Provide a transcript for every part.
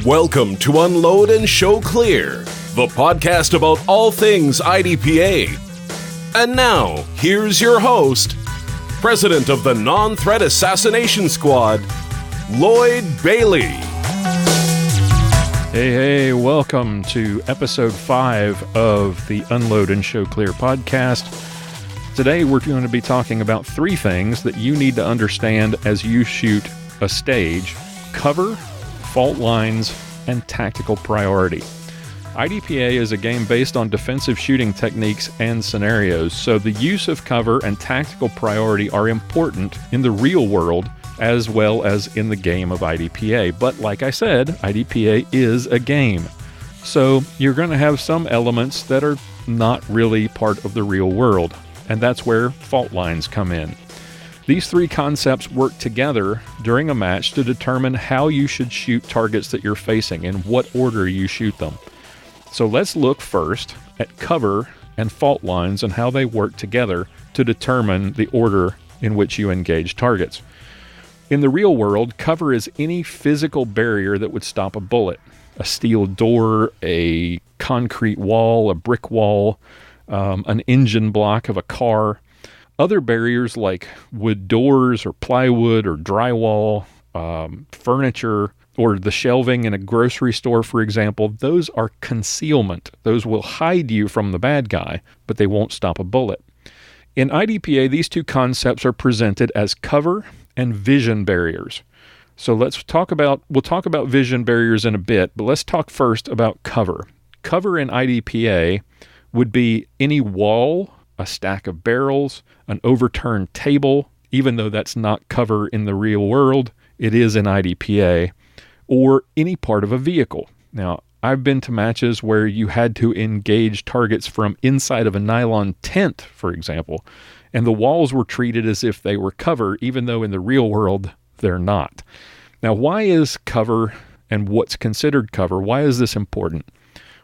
Welcome to Unload and Show Clear, the podcast about all things IDPA. And now, here's your host, President of the Non-Threat Assassination Squad, Lloyd Bailey. Hey, welcome to episode 5 of the Unload and Show Clear podcast. Today we're going to be talking about 3 things that you need to understand as you shoot a stage: cover, fault lines, and tactical priority. IDPA is a game based on defensive shooting techniques and scenarios, so the use of cover and tactical priority are important in the real world as well as in the game of IDPA. But like I said, IDPA is a game. So you're going to have some elements that are not really part of the real world, and that's where fault lines come in. These 3 concepts work together during a match to determine how you should shoot targets that you're facing and what order you shoot them. So let's look first at cover and fault lines and how they work together to determine the order in which you engage targets. In the real world, cover is any physical barrier that would stop a bullet. A steel door, a concrete wall, a brick wall, an engine block of a car. Other barriers like wood doors or plywood or drywall, furniture, or the shelving in a grocery store, for example, those are concealment. Those will hide you from the bad guy, but they won't stop a bullet. In IDPA, these 2 concepts are presented as cover and vision barriers. So we'll talk about vision barriers in a bit, but let's talk first about cover. Cover in IDPA would be any wall, a stack of barrels, an overturned table, even though that's not cover in the real world, it is in IDPA, or any part of a vehicle. Now, I've been to matches where you had to engage targets from inside of a nylon tent, for example, and the walls were treated as if they were cover, even though in the real world, they're not. Now, why is cover and what's considered cover, why is this important?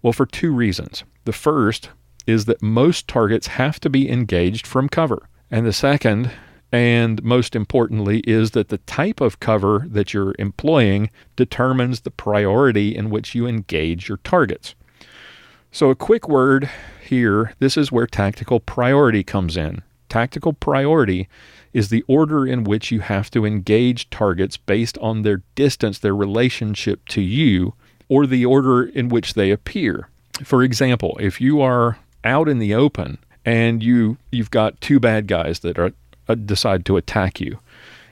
Well, for 2 reasons. The first is that most targets have to be engaged from cover. And the second, and most importantly, is that the type of cover that you're employing determines the priority in which you engage your targets. So a quick word here, this is where tactical priority comes in. Tactical priority is the order in which you have to engage targets based on their distance, their relationship to you, or the order in which they appear. For example, if you are out in the open and you've got 2 bad guys that decide to attack you,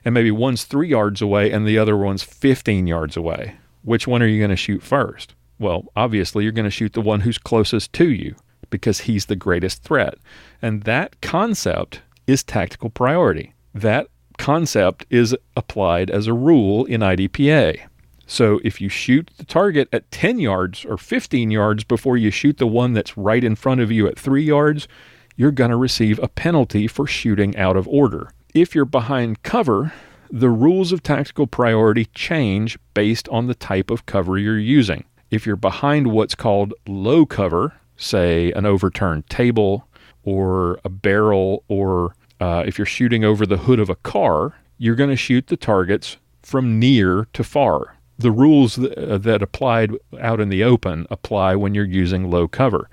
and maybe one's 3 yards away and the other one's 15 yards away, which one are you going to shoot first? Well, obviously you're going to shoot the one who's closest to you because he's the greatest threat. And that concept is tactical priority. That concept is applied as a rule in IDPA. So if you shoot the target at 10 yards or 15 yards before you shoot the one that's right in front of you at 3 yards, you're going to receive a penalty for shooting out of order. If you're behind cover, the rules of tactical priority change based on the type of cover you're using. If you're behind what's called low cover, say an overturned table or a barrel, or if you're shooting over the hood of a car, you're going to shoot the targets from near to far. The rules that applied out in the open apply when you're using low cover.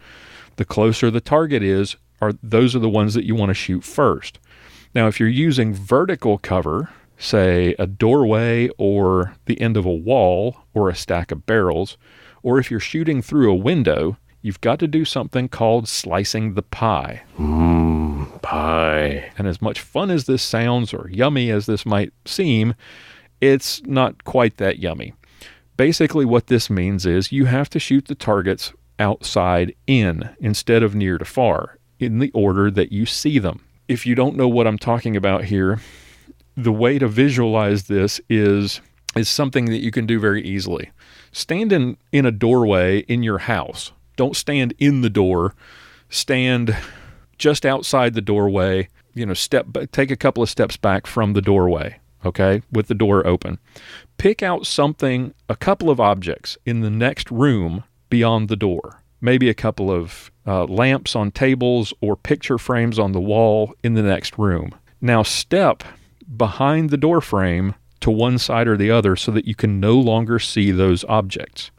The closer the target is, those are the ones that you want to shoot first. Now, if you're using vertical cover, say a doorway or the end of a wall or a stack of barrels, or if you're shooting through a window, you've got to do something called slicing the pie. Pie. And as much fun as this sounds, or yummy as this might seem, it's not quite that yummy. Basically, what this means is you have to shoot the targets outside in instead of near to far, in the order that you see them. If you don't know what I'm talking about here, the way to visualize this is something that you can do very easily. Stand in a doorway in your house. Don't stand in the door. Stand just outside the doorway. Take a couple of steps back from the doorway, okay, with the door open. Pick out a couple of objects in the next room beyond the door. Maybe a couple of lamps on tables or picture frames on the wall in the next room. Now step behind the door frame to one side or the other so that you can no longer see those objects.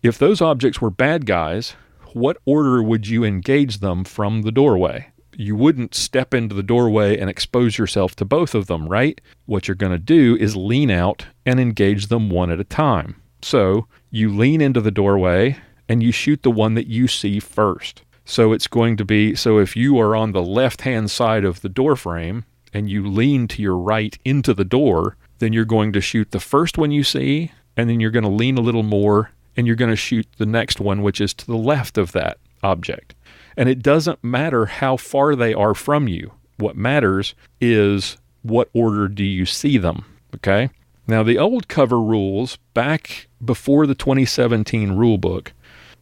If those objects were bad guys, what order would you engage them from the doorway? You wouldn't step into the doorway and expose yourself to both of them, right? What you're going to do is lean out and engage them one at a time. So you lean into the doorway and you shoot the one that you see first. So it's going to be, so if you are on the left-hand side of the door frame and you lean to your right into the door, then you're going to shoot the first one you see, and then you're going to lean a little more, and you're going to shoot the next one, which is to the left of that object. And it doesn't matter how far they are from you. What matters is what order do you see them, okay? Now, the old cover rules, back before the 2017 Rulebook,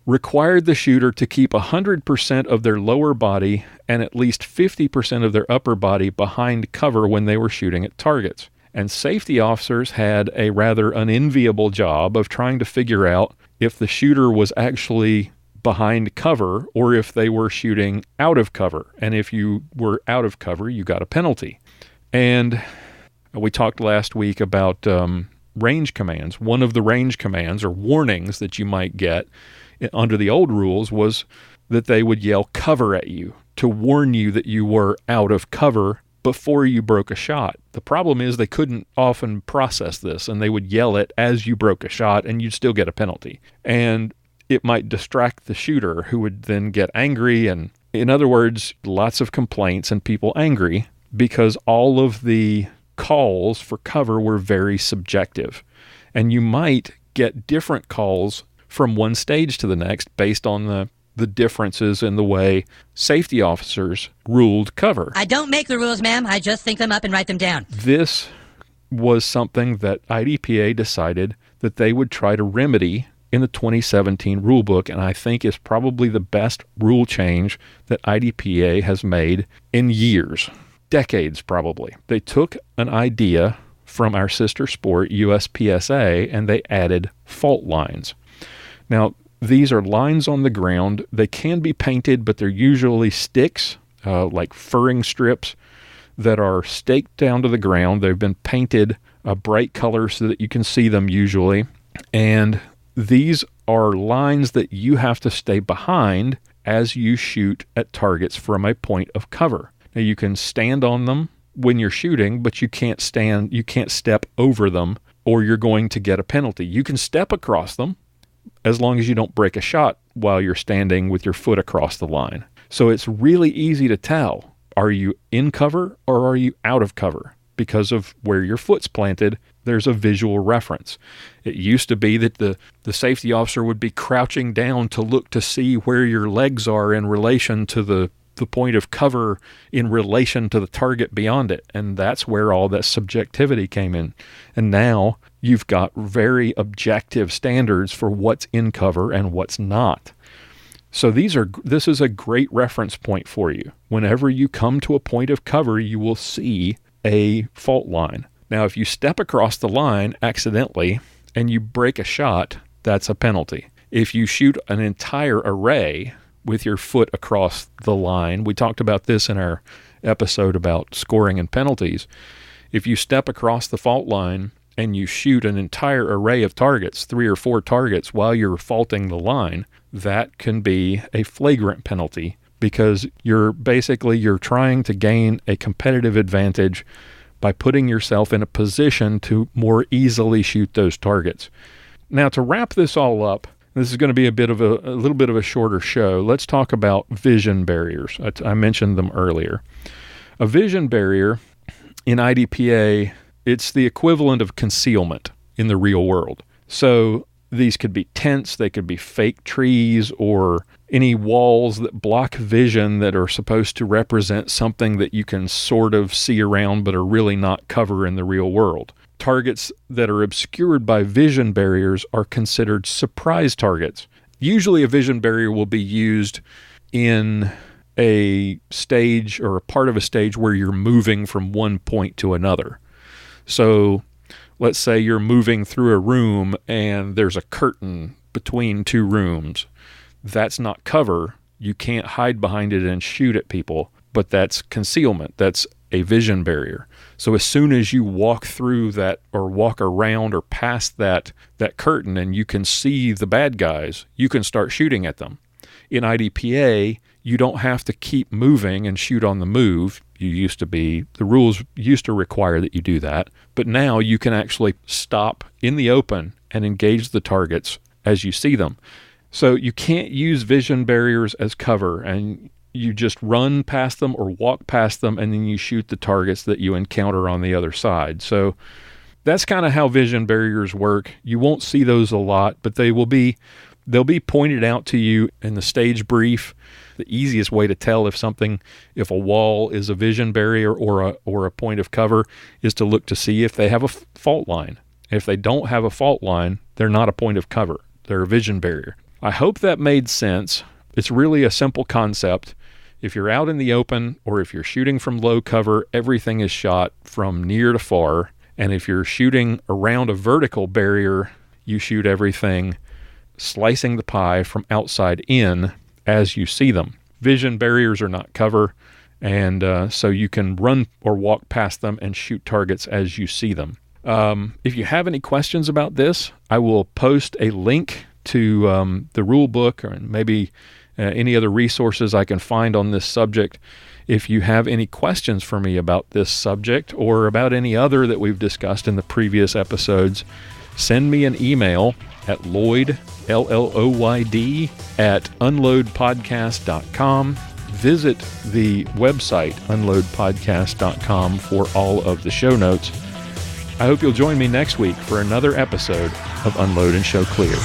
required the shooter to keep 100% of their lower body and at least 50% of their upper body behind cover when they were shooting at targets. And safety officers had a rather unenviable job of trying to figure out if the shooter was actually behind cover or if they were shooting out of cover. And if you were out of cover, you got a penalty. And we talked last week about range commands. One of the range commands or warnings that you might get under the old rules was that they would yell cover at you to warn you that you were out of cover before you broke a shot. The problem is they couldn't often process this, and they would yell it as you broke a shot, and you'd still get a penalty. And it might distract the shooter, who would then get angry, and in other words, lots of complaints and people angry because all of the calls for cover were very subjective. And you might get different calls from one stage to the next based on the differences in the way safety officers ruled cover. I don't make the rules, ma'am. I just think them up and write them down. This was something that IDPA decided that they would try to remedy in the 2017 Rulebook, and I think is probably the best rule change that IDPA has made in years, decades probably. They took an idea from our sister sport, USPSA, and they added fault lines. Now, these are lines on the ground. They can be painted, but they're usually sticks, like furring strips that are staked down to the ground. They've been painted a bright color so that you can see them usually. And these are lines that you have to stay behind as you shoot at targets from a point of cover. Now, you can stand on them when you're shooting, but you can't step over them or you're going to get a penalty. You can step across them, as long as you don't break a shot while you're standing with your foot across the line. So it's really easy to tell, are you in cover or are you out of cover? Because of where your foot's planted, there's a visual reference. It used to be that the safety officer would be crouching down to look to see where your legs are in relation to the point of cover in relation to the target beyond it. And that's where all that subjectivity came in. And now you've got very objective standards for what's in cover and what's not. So this is a great reference point for you. Whenever you come to a point of cover, you will see a fault line. Now, if you step across the line accidentally and you break a shot, that's a penalty. If you shoot an entire array with your foot across the line, we talked about this in our episode about scoring and penalties. If you step across the fault line and you shoot an entire array of targets, 3 or 4 targets while you're faulting the line, that can be a flagrant penalty because you're trying to gain a competitive advantage by putting yourself in a position to more easily shoot those targets. Now, to wrap this all up, this is going to be a little bit of a shorter show. Let's talk about vision barriers. I mentioned them earlier. A vision barrier in IDPA, it's the equivalent of concealment in the real world. So these could be tents, they could be fake trees, or any walls that block vision that are supposed to represent something that you can sort of see around but are really not cover in the real world. Targets that are obscured by vision barriers are considered surprise targets. Usually a vision barrier will be used in a stage or a part of a stage where you're moving from one point to another. So let's say you're moving through a room and there's a curtain between 2 rooms. That's not cover. You can't hide behind it and shoot at people, but that's concealment. That's a vision barrier. So as soon as you walk through that or walk around or past that curtain and you can see the bad guys, you can start shooting at them. In IDPA, you don't have to keep moving and shoot on the move. The rules used to require that you do that, but now you can actually stop in the open and engage the targets as you see them. So you can't use vision barriers as cover, and you just run past them or walk past them, and then you shoot the targets that you encounter on the other side. So that's kind of how vision barriers work. You won't see those a lot, but they'll be pointed out to you in the stage brief. The easiest way to tell if a wall is a vision barrier or a point of cover is to look to see if they have a fault line. If they don't have a fault line, they're not a point of cover. They're a vision barrier. I hope that made sense. It's really a simple concept. If you're out in the open or if you're shooting from low cover, everything is shot from near to far. And if you're shooting around a vertical barrier, you shoot everything slicing the pie from outside in as you see them. Vision barriers are not cover, and so you can run or walk past them and shoot targets as you see them. If you have any questions about this, I will post a link to the rule book or maybe any other resources I can find on this subject. If you have any questions for me about this subject or about any other that we've discussed in the previous episodes, send me an email at Lloyd, Lloyd, at unloadpodcast.com. Visit the website, unloadpodcast.com, for all of the show notes. I hope you'll join me next week for another episode of Unload and Show Clear.